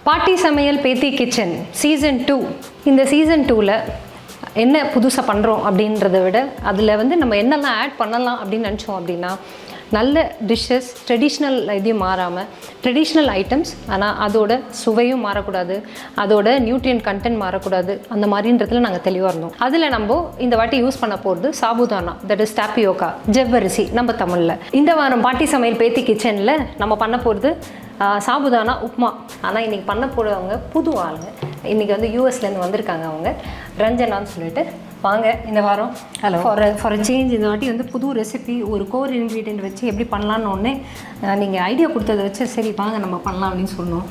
பாட்டி சமையல் பேத்தி கிச்சன் சீசன் 2. இந்த சீசன் 2ல் என்ன புதுசாக பண்ணுறோம் அப்படின்றத விட அதில் வந்து நம்ம என்னெல்லாம் ஆட் பண்ணலாம் அப்படின்னு நினச்சோம் அப்படின்னா, நல்ல டிஷ்ஷஸ், ட்ரெடிஷ்னல் இதையும் மாறாமல் ட்ரெடிஷ்னல் ஐட்டம்ஸ், ஆனால் அதோட சுவையும் மாறக்கூடாது, அதோட நியூட்ரியன்ட் கண்டென்ட் மாறக்கூடாது, அந்த மாதிரின்றதுல நாங்கள் தெளிவாக இருந்தோம். அதில் நம்ம இந்த வாட்டி யூஸ் பண்ண போகிறது சாபுதானா, தட் இஸ் டாப்பியோக்கா, ஜவ்வரிசி நம்ம தமிழில். இந்த வாரம் பாட்டி சமையல் பேத்தி கிச்சனில் நம்ம பண்ண போகிறது சாபுதானா உப்மா. ஆனால் இன்றைக்கி பண்ண போகிறவங்க புது ஆளுங்க. இன்றைக்கி வந்து யூஎஸ்லேருந்து வந்திருக்காங்க அவங்க, ரஞ்சனான்னு சொல்லிட்டு. வாங்க இந்த வாரம் ஹலோ ஃபார் சேஞ்ச் இந்த வாட்டி வந்து புது ரெசிபி, ஒரு கோர் இன்க்ரீடியன்ட் வச்சு எப்படி பண்ணலான்னு ஒன்று நீங்கள் ஐடியா கொடுத்ததை வச்சு சரி வாங்க நம்ம பண்ணலாம் அப்படின்னு சொன்னோம்.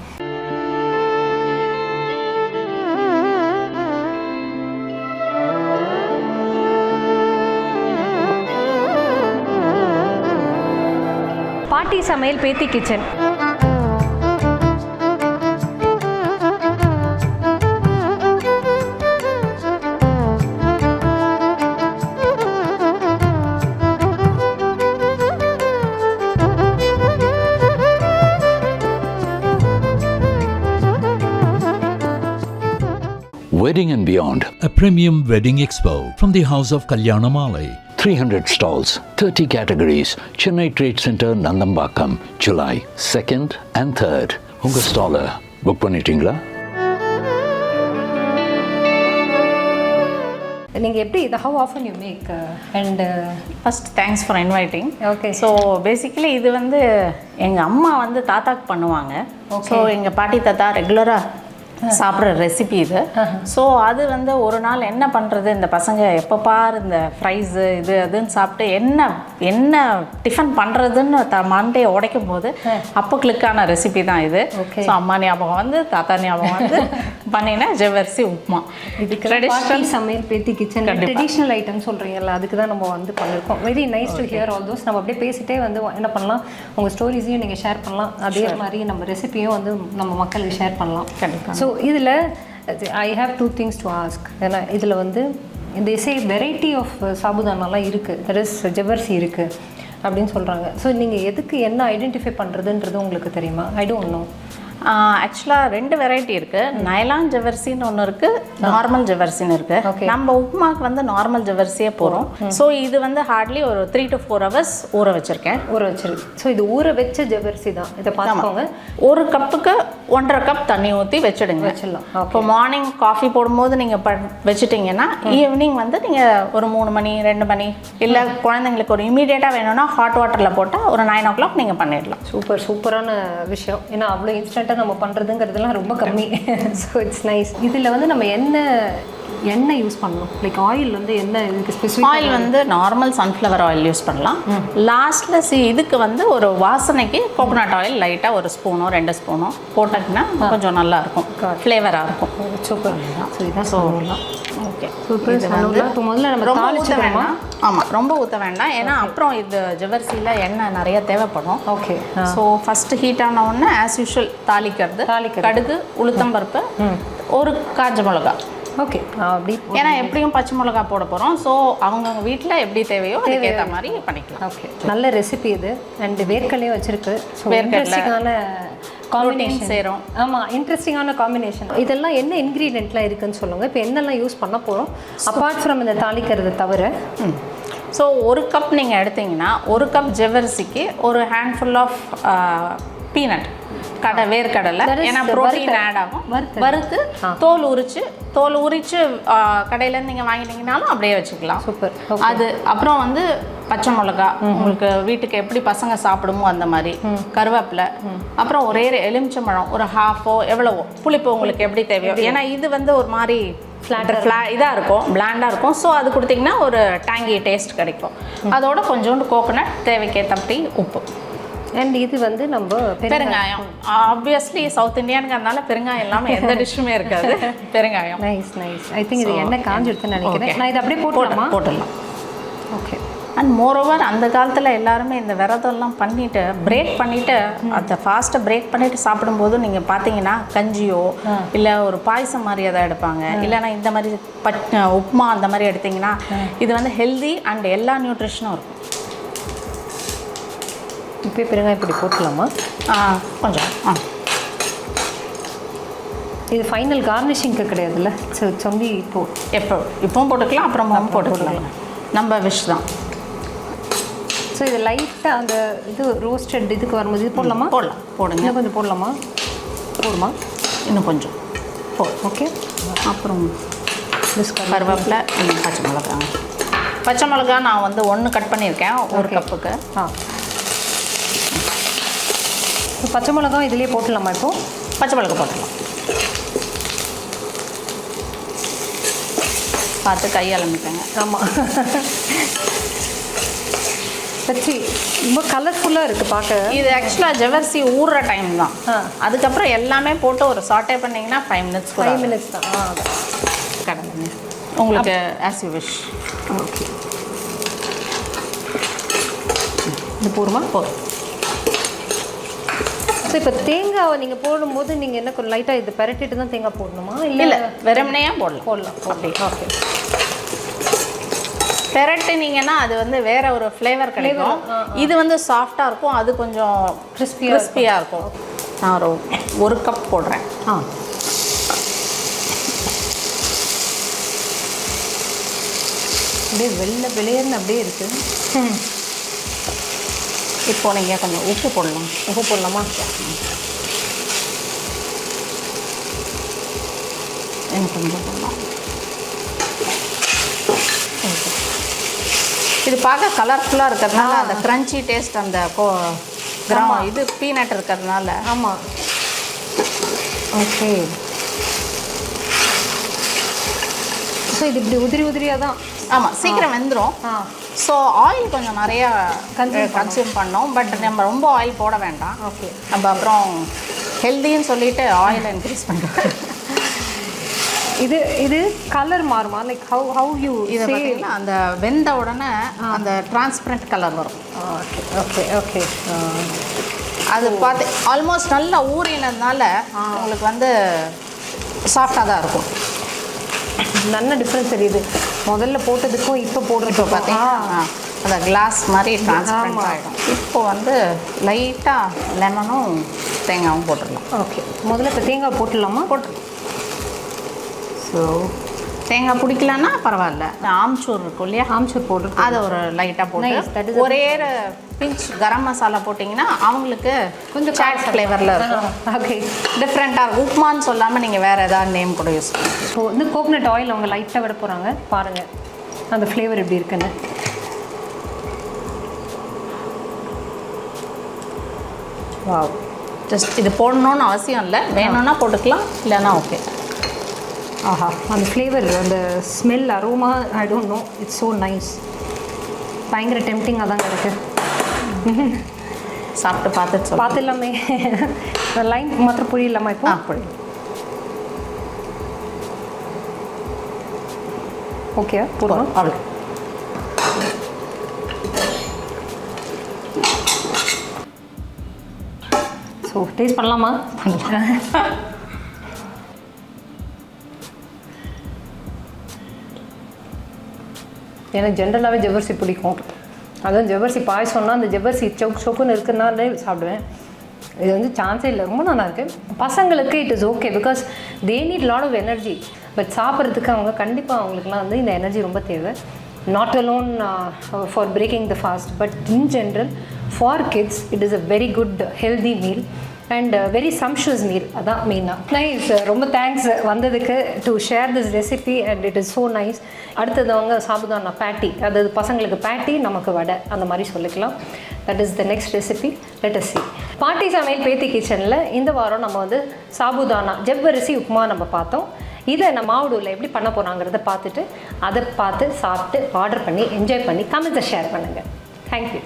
பாட்டி சமையல் பேத்தி kitchen. Wedding and Beyond, a premium wedding expo from the house of Kalyanamalai. 300 stalls, 30 categories, Chennai Trade Center, Nandambakam, July 2nd and 3rd. உங்க ஸ்டாலை புக் பண்ணிட்டீங்களா? நீங்கள் எப்படி இது how often you make and first thanks for inviting. Okay. So basically இது வந்து எங்கள் அம்மா வந்து தாத்தாக்கு பண்ணுவாங்க. ஸோ எங்கள் பாட்டி தாத்தா ரெகுலராக சாப்பிட்ற ரெசிபி இது. ஸோ அது வந்து ஒரு நாள் என்ன பண்ணுறது, இந்த பசங்க எப்போ பார் இந்த ஃப்ரைஸு இது அதுன்னு சாப்பிட்டு என்ன டிஃபன் பண்ணுறதுன்னு மண்டே உடைக்கும் போது அப்போ கிளிக்கான ரெசிபி தான் இது. ஸோ அம்மா ஞாபகம் வந்து தாத்தா ஞாபகம் வந்து பண்ணினா ஜவ்வரிசி உப்மா. இது ட்ரெடிஷ்னல் சமையல் பேத்தி கிச்சன் ட்ரெடிஷ்னல் ஐட்டம் சொல்கிறீங்கல்ல, அதுக்கு தான் நம்ம வந்து பண்ணியிருக்கோம். Very nice to hear all those. நம்ம அப்படியே பேசிட்டே வந்து என்ன பண்ணலாம், உங்கள் ஸ்டோரிஸையும் நீங்கள் ஷேர் பண்ணலாம், அதே மாதிரி நம்ம ரெசிபியும் வந்து நம்ம மக்களுக்கு ஷேர் பண்ணலாம். கண்டிப்பாக. ஸோ இதில் I have 2 things to ask. ஏன்னா இதில் வந்து இந்த வெரைட்டி ஆஃப் சாபுதானாலாம் இருக்குது, தட் இஸ் ஜவ்வரிசி இருக்குது அப்படின்னு சொல்கிறாங்க. ஸோ நீங்கள் எதுக்கு என்ன ஐடென்டிஃபை பண்ணுறதுன்றது உங்களுக்கு தெரியுமா? I don't know. ஆக்சுவலாக 2 வெரைட்டி இருக்குது. நைலான் ஜவ்வரிசின்னு ஒன்று இருக்குது, நார்மல் ஜவ்வரிசின்னு இருக்குது. நம்ம உப்புமாக்கு வந்து நார்மல் ஜவ்வரிசியே போகிறோம். ஸோ இது வந்து ஹார்ட்லி ஒரு 3 to 4 hours ஊற வச்சுருக்கேன். ஸோ இது ஊற வச்ச ஜவ்வரிசி தான். இதை பார்த்துக்கோங்க. ஒரு கப்புக்கு 1.5 கப் தண்ணி ஊற்றி வச்சிடலாம். இப்போ மார்னிங் காஃபி போடும்போது நீங்கள் வச்சுட்டிங்கன்னா ஈவினிங் வந்து நீங்கள் ஒரு 3 மணி 2 மணி இல்லை குழந்தைங்களுக்கு ஒரு இமீடியட்டாக வேணும்னா ஹாட் வாட்டரில் போட்டால் ஒரு 9 o'clock நீங்கள் பண்ணிடலாம். சூப்பரான விஷயம். ஏன்னா அவ்வளோ இன்ஸ்டண்ட்டாக நம்ம பண்ணுறதுங்கிறதுலாம் ரொம்ப கம்மி. So it's nice. இதில் வந்து நம்ம எண்ணெய் யூஸ் பண்ணணும், லைக் ஆயில் வந்து என்ன இதுக்கு ஸ்பெசிஃபிக் ஆயில் வந்து நார்மல் சன்ஃப்ளவர் ஆயில் யூஸ் பண்ணலாம். லாஸ்ட்டில் இதுக்கு வந்து ஒரு வாசனைக்கு கோகோனட் ஆயில் லைட்டாக ஒரு ஸ்பூனோ 2 ஸ்பூனோ போட்டிங்கன்னா கொஞ்சம் நல்லாயிருக்கும், ஃப்ளேவராக இருக்கும். சூப்பர். ஸோ இதான் சொல்லலாம். Okay, super. இப்போ முதல்ல நம்ம ரொம்ப ஊற்ற வேண்டாம். ஆமாம், ரொம்ப ஊற்ற வேண்டாம். ஏன்னா அப்புறம் இது ஜவ்வரிசியில் எண்ணெய் நிறைய தேவைப்படும். ஓகே. ஸோ ஃபஸ்ட்டு ஹீட் ஆன உடனே ஆஸ் யூஷுவல் தாளிக்கிறது, கடுகு, உளுத்தம்பருப்பு, ஒரு காஞ்ச மிளகா. ஓகே. அப்படி ஏன்னா எப்படியும் பச்சை மிளகா போட போகிறோம். ஸோ அவங்கவுங்க வீட்டில் எப்படி தேவையோ அதுக்கேற்ற மாதிரி பண்ணிக்கலாம். ஓகே, நல்ல ரெசிபி இது. அண்ட் வேர்க்கடலையும் வச்சுருக்கு. இன்ட்ரெஸ்டிங்கான காம்பினேஷன் சேரும். ஆமாம், இன்ட்ரெஸ்டிங்கான காம்பினேஷன். இதெல்லாம் என்ன இன்க்ரீடியன்ட்லாம் இருக்குதுன்னு சொல்லுங்கள். இப்போ என்னெல்லாம் யூஸ் பண்ண போகிறோம் அப்பார்ட் ஃப்ரம் இந்த தாளிக்கிறது தவிர? ஸோ 1 கப் நீங்கள் எடுத்திங்கன்னா 1 கப் ஜவ்வரிசிக்கு ஒரு ஹேண்ட்ஃபுல் ஆஃப் பீனட், வேர்க்கடலை. ஏன்னா ப்ரோட்டீன் ஆட் ஆகும். வறுத்து தோல் உரிச்சு கடையிலேருந்து நீங்கள் வாங்கினீங்கனாலும் அப்படியே வச்சுக்கலாம். சூப்பர். அது அப்புறம் வந்து பச்சை மிளகா, உங்களுக்கு வீட்டுக்கு எப்படி பசங்க சாப்பிடுமோ அந்த மாதிரி, கருவேப்பிலை, அப்புறம் ஒரே எலுமிச்சம்பழம் ஒரு ஹாஃபோ எவ்வளவோ, புளிப்பு உங்களுக்கு எப்படி தேவையோ. ஏன்னா இது வந்து ஒரு மாதிரி இதாக இருக்கும், பிளாண்டாக இருக்கும். ஸோ அது கொடுத்திங்கன்னா ஒரு டேங்கி டேஸ்ட் கிடைக்கும். அதோட கொஞ்சோண்டு கோகோனட், தேவைக்கேற்றபடி உப்பு. அண்ட் இது வந்து நம்ம பெருங்காயம். ஆப்வியஸ்லி சவுத் இந்தியானுங்கிறதுனால பெருங்காயம் இல்லாமல் எந்த டிஷ்ஷுமே இருக்காது. பெருங்காயம். நைஸ். ஐ திங்க் இது எண்ணெய் காஞ்சிடுதுன்னு நினைக்கிறேன். நான் இதை அப்படியே போட்டுடலாம். ஓகே. அண்ட் மோரோவர் அந்த காலத்தில் எல்லாருமே இந்த விரதம்லாம் பண்ணிவிட்டு பிரேக் பண்ணிவிட்டு அதை ஃபாஸ்ட்டாக பிரேக் பண்ணிவிட்டு சாப்பிடும்போது நீங்கள் பார்த்தீங்கன்னா கஞ்சியோ இல்லை ஒரு பாயசம் மாதிரி எதாவது எடுப்பாங்க. இல்லைனா இந்த மாதிரி உப்புமா அந்த மாதிரி எடுத்திங்கன்னா இது வந்து ஹெல்தி அண்ட் எல்லா நியூட்ரிஷனும் இருக்கும். இப்போ பெருங்காயம் இப்படி போட்டுடலாமா? கொஞ்சம் இது ஃபைனல் கார்னிஷிங்க்கு கிடையாதுல்ல? ஸோ சொல்லி இப்போவும் போட்டுக்கலாம், அப்புறமாவும் போட்டுக்கலாம். நம்ம விஷ் தான். ஸோ இது லைட்டாக அந்த இது ரோஸ்டட் இதுக்கு வரும்போது இது போடலாமா? போடுங்க. இன்னும் கொஞ்சம் போடலாமா? போடுமா? இன்னும் கொஞ்சம் ஓகே. அப்புறம் கருவேப்பிலை, பச்சை மிளகா நான் வந்து 1 கட் பண்ணியிருக்கேன் 1 கப்புக்கு. பச்சை மிளகா இதிலே போட்டுடலாமா? இப்போது பச்சை மிளகா போட்டுடலாம். பார்த்து கையால் மிட்டாங்க. ஆமாம், வச்சு ரொம்ப கலர்ஃபுல்லாக இருக்குது பார்க்க. இது ஆக்சுவலாக ஜவ்வரிசி ஊறுற டைம் தான். அதுக்கப்புறம் எல்லாமே போட்டு ஒரு சாட்டே பண்ணிங்கன்னா 5 மினிட்ஸ் தான். கடலை உங்களுக்கு ஆஸ் யூ விஷ். ஓகே, இது போடுமா? போதும். ஸோ இப்போ தேங்காவை நீங்கள் போடும்போது நீங்கள் என்ன கொஞ்சம் லைட்டாக இது பெரட்டிட்டு தான் தேங்காய் போடணுமா? இல்லை, வெறுமனையாக போடலாம். அப்படி. ஓகே. பெரட்டினீங்கன்னா அது வந்து வேற ஒரு ஃப்ளேவர் கிடைக்கும். இது வந்து சாஃப்டாக இருக்கும், அது கொஞ்சம் கிறிஸ்பியாக இருக்கும். நான் ஒரு கப் போடுறேன். அப்படியே வெள்ளை வெளியேன்னு அப்படியே இருக்குது. இப்போ நீங்கள் கொஞ்சம் உப்பு போடலாமா? எனக்கு கொஞ்சம் போடலாம். இது பார்க்க கலர்ஃபுல்லாக இருக்கிறதுனால அந்த க்ரன்ச்சி டேஸ்ட், அந்த இது பீனட் இருக்கிறதுனால. ஆமாம். ஓகே. ஸோ இது இப்படி உதிரியாக தான். ஆமாம், சீக்கிரம் வெந்துடும். ஸோ ஆயில் கொஞ்சம் நிறையா கன்சியூம் பண்ணோம். பட் நம்ம ரொம்ப ஆயில் போட வேண்டாம். ஓகே. நம்ம அப்புறம் ஹெல்தின்னு சொல்லிட்டு ஆயில் இன்க்ரீஸ் பண்ணுறோம். இது கலர் மாறுமா? லைக் ஹவு யூ இதை பார்த்தீங்கன்னா அந்த வெந்த உடனே அந்த டிரான்ஸ்பரண்ட் கலர் வரும். ஓகே. அது பார்த்து ஆல்மோஸ்ட் நல்லா ஊறினதுனால உங்களுக்கு வந்து சாஃப்டாக தான் இருக்கும். நல்ல டிஃப்ரென்ஸ் தெரியுது முதல்ல போட்டதுக்கும் இப்போ போடுறதுக்கும். பார்த்தீங்கன்னா அந்த கிளாஸ் மாதிரி டிரான்ஸ்பரண்ட் ஆகிடும். இப்போ வந்து லைட்டாக லெமனும் தேங்காயும் போட்டுடலாம். ஓகே, முதல்ல இப்போ தேங்காய் போட்டுடலாமா? போட்டுடலாம். ஸோ தேங்காய் பிடிக்கலன்னா பரவாயில்ல, ஆம்ச்சூர் இருக்கும் இல்லையா, ஆம்ச்சூர் போட்டு அதை ஒரு லைட்டாக போட்டு ஒரே பிஞ்ச் கரம் மசாலா போட்டிங்கன்னா அவங்களுக்கு கொஞ்சம் சாட் ஃப்ளேவரில் இருக்கும். ஓகே, டிஃப்ரெண்ட்டாக உப்மான்னு சொல்லாமல் நீங்கள் வேறு ஏதாவது நேம் கூட யூஸ் பண்ணுங்கள். ஸோ வந்து கோகனட் ஆயில் அவங்க லைட்டாக விட போகிறாங்க, பாருங்கள் அந்த ஃப்ளேவர் எப்படி இருக்குன்னு. வாவ், ஜஸ்ட் இது போடணுன்னு அவசியம் இல்லை, வேணும்னா போட்டுக்கலாம், இல்லைன்னா ஓகே. ஆஹா, அந்த ஃப்ளேவர், அந்த smell, aroma, I don't know, it's so nice. பயங்கர டெம்ப்டிங்காக தாங்க இருக்குது. சாப்பிட்டு பார்த்துடலாமே. லைன் மாத்திரம் புரியலாமா இப்போ? புரியும். ஓகே, போடுவோம். அவ்வளோ. ஸோ டேஸ்ட் பண்ணலாமா? எனக்கு ஜென்ரலாகவே ஜவ்வரிசி பிடிக்கும். அதுவும் ஜவ்வரிசி பாயசம்னா அந்த ஜவ்வரிசி சொக்குன்னு இருக்குன்னாலே சாப்பிடுவேன். இது வந்து சான்ஸே இல்லை, ரொம்ப நல்லா இருக்குது. பசங்களுக்கு it is okay because they need lot of energy. But சாப்பிட்றதுக்கு அவங்க கண்டிப்பாக அவங்களுக்குலாம் வந்து இந்த எனர்ஜி ரொம்ப தேவை. Not alone for breaking the fast, but in general for kids it is a very good healthy meal and very சம்ஷுவஸ் meal. அதான் மெயினாக. நைஸ், ரொம்ப தேங்க்ஸ் வந்ததுக்கு to share this recipe and it is so nice. அடுத்தது அவங்க சாபுதானா பேட்டி, அதாவது பசங்களுக்கு பேட்டி, நமக்கு வடை, அந்த மாதிரி சொல்லிக்கலாம். That is the next recipe. Let us see. பாட்டி சமையல் பேத்தி கிச்சனில் இந்த வாரம் நம்ம வந்து சாபுதானா ஜவ்வரிசி உப்மா நம்ம பார்த்தோம். இதை நம்ம மாவடுவில் எப்படி பண்ண போகிறாங்கிறத பார்த்துட்டு அதை பார்த்து சாப்பிட்டு ஆர்டர் பண்ணி என்ஜாய் பண்ணி கமெண்ட்ஸை ஷேர் பண்ணுங்கள். தேங்க்யூ.